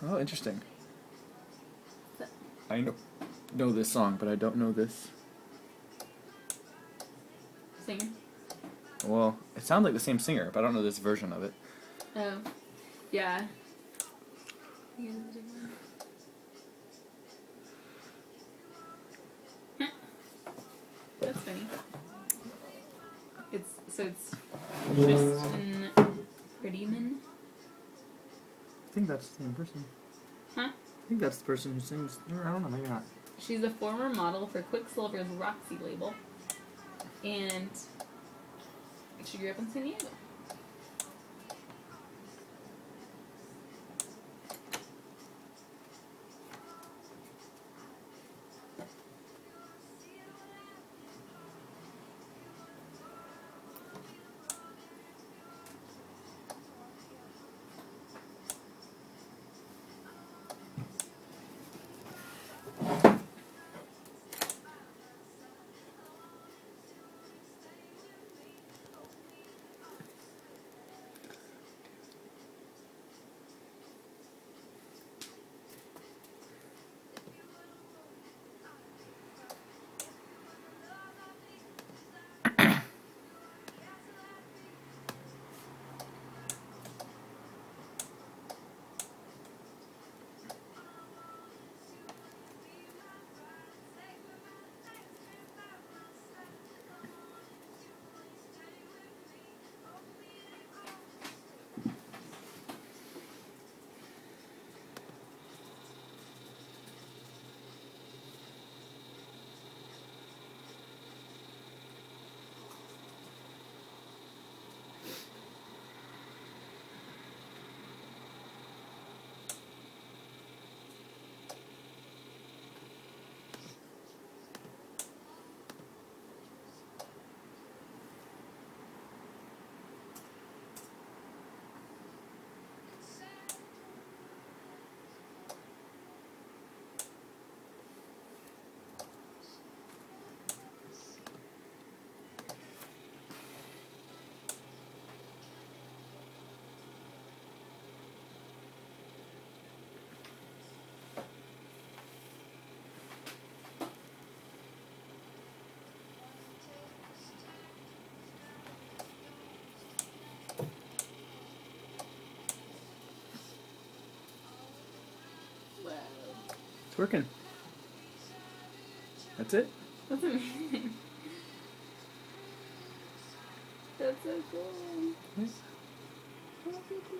Oh, interesting. I know this song, but I don't know this. Singer? Well, it sounds like the same singer, but I don't know this version of it. Oh. Yeah. That's funny. It's Tristan Prettyman. I think that's the same person. Huh? I think that's the person who sings. I don't know, maybe not. She's a former model for Quicksilver's Roxy label. And she grew up in San Diego. Wow. It's working. That's it? That's amazing. That's so cool. Yes. That's so cool.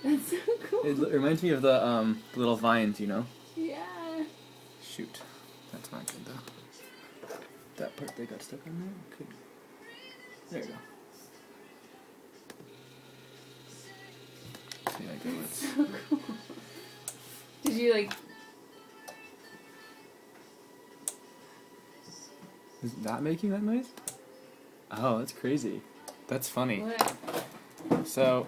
That's so cool. It reminds me of the little vines, you know? Yeah. Shoot. That's not good, though. That part they got stuck on there? Could... There you go. See, I go. That's so cool. Did you like... Is that making that noise? Oh, that's crazy. That's funny. What? So,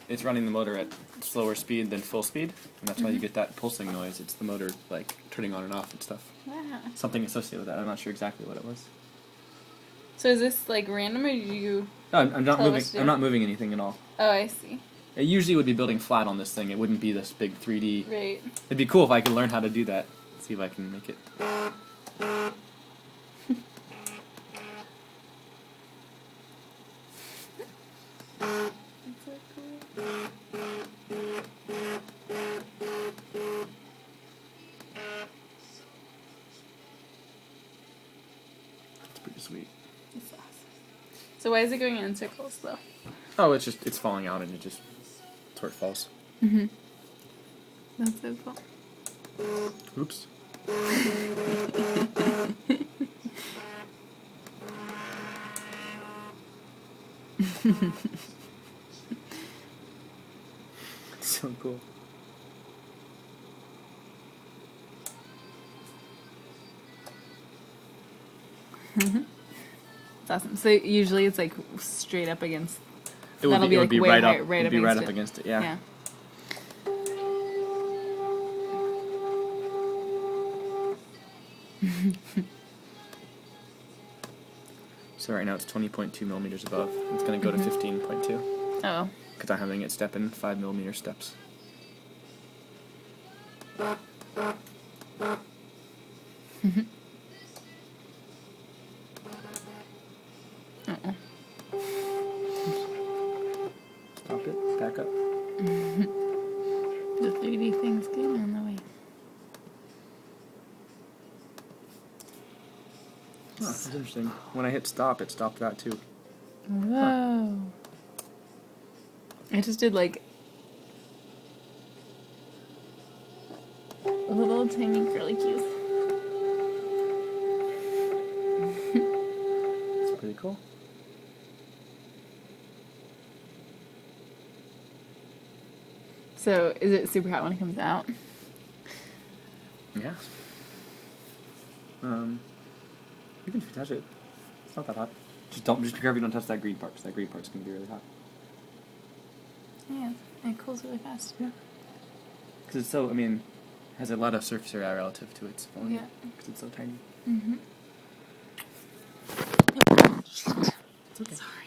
it's running the motor at slower speed than full speed, and that's why you get that pulsing noise. It's the motor, like, turning on and off and stuff. Wow. Something associated with that. I'm not sure exactly what it was. So is this like random, or did you... No, I'm not Tell moving. us, I'm not moving anything at all. Oh, I see. It usually would be building flat on this thing. It wouldn't be this big 3D. Right. It'd be cool if I could learn how to do that. See if I can make it. That's so cool. It's pretty sweet. That's awesome. So why is it going in circles, though? Oh, it's falling out and that's where it falls. Mm-hmm. That's so cool. Oops. So cool. It's awesome. So usually it's like straight up against... It would That'll be, be, like, be way right high- up. right it'd up be right against up it. against it. Yeah. Yeah. So right now it's 20.2 millimeters above. It's going to go to 15.2 Oh. because I'm having it step in 5 millimeter steps. Uh-oh. Stop it. Back up. The 3D thing's getting on the way. Huh, that's interesting. When I hit stop, it stopped that too. Whoa. I just did like little tiny curly cues. It's pretty cool. So, is it super hot when it comes out? Yeah. You can touch it. It's not that hot. Just be careful you don't touch that green part, because that green part's gonna be really hot. Yeah, it cools really fast. Yeah. Because it's so, it has a lot of surface area relative to its volume. Yeah. Because it's so tiny. Mm-hmm. It's okay. Sorry.